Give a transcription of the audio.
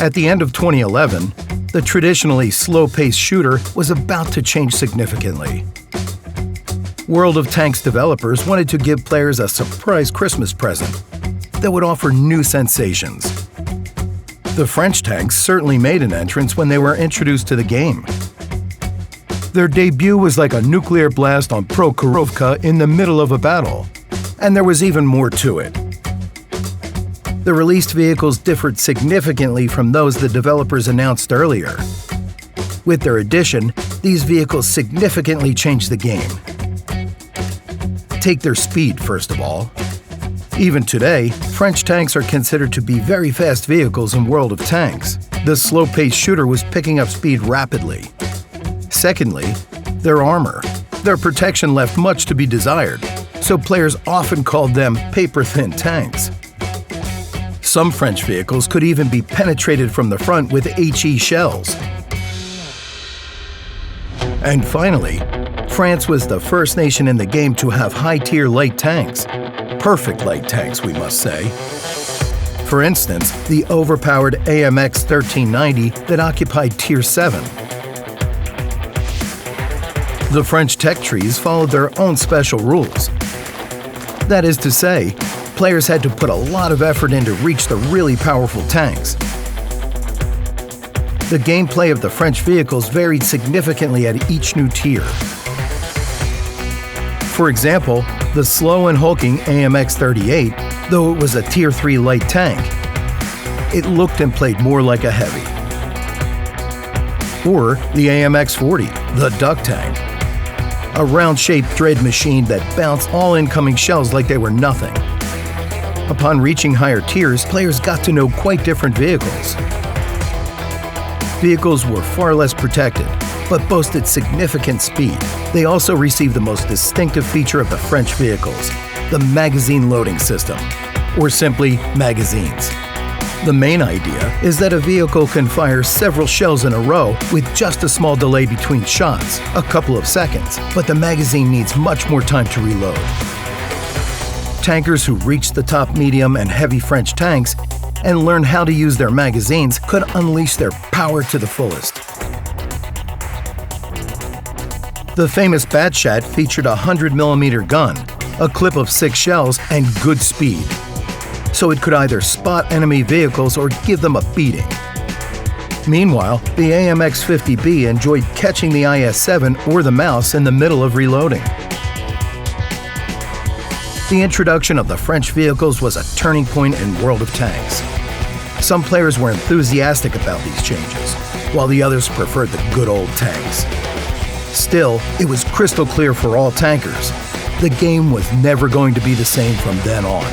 At the end of 2011, the traditionally slow-paced shooter was about to change significantly. World of Tanks developers wanted to give players a surprise Christmas present that would offer new sensations. The French tanks certainly made an entrance when they were introduced to the game. Their debut was like a nuclear blast on Prokhorovka in the middle of a battle, and there was even more to it. The released vehicles differed significantly from those the developers announced earlier. With their addition, these vehicles significantly changed the game. Take their speed, first of all. Even today, French tanks are considered to be very fast vehicles in World of Tanks. The slow-paced shooter was picking up speed rapidly. Secondly, their armor. Their protection left much to be desired, so players often called them paper-thin tanks. Some French vehicles could even be penetrated from the front with HE shells. And finally, France was the first nation in the game to have high-tier light tanks. Perfect light tanks, we must say. For instance, the overpowered AMX 1390 that occupied Tier 7. The French tech trees followed their own special rules. That is to say, players had to put a lot of effort in to reach the really powerful tanks. The gameplay of the French vehicles varied significantly at each new tier. For example, the slow and hulking AMX 38, though it was a Tier 3 light tank, it looked and played more like a heavy. Or the AMX 40, the duck tank, a round-shaped dread machine that bounced all incoming shells like they were nothing. Upon reaching higher tiers, players got to know quite different vehicles. Vehicles were far less protected, but boasted significant speed. They also received the most distinctive feature of the French vehicles, the magazine loading system, or simply magazines. The main idea is that a vehicle can fire several shells in a row with just a small delay between shots, a couple of seconds, but the magazine needs much more time to reload. Tankers who reached the top medium and heavy French tanks and learned how to use their magazines could unleash their power to the fullest. The famous Batshat featured a 100mm gun, a clip of 6 shells, and good speed, so it could either spot enemy vehicles or give them a beating. Meanwhile, the AMX 50B enjoyed catching the IS-7 or the Mouse in the middle of reloading. The introduction of the French vehicles was a turning point in World of Tanks. Some players were enthusiastic about these changes, while the others preferred the good old tanks. Still, it was crystal clear for all tankers. The game was never going to be the same from then on.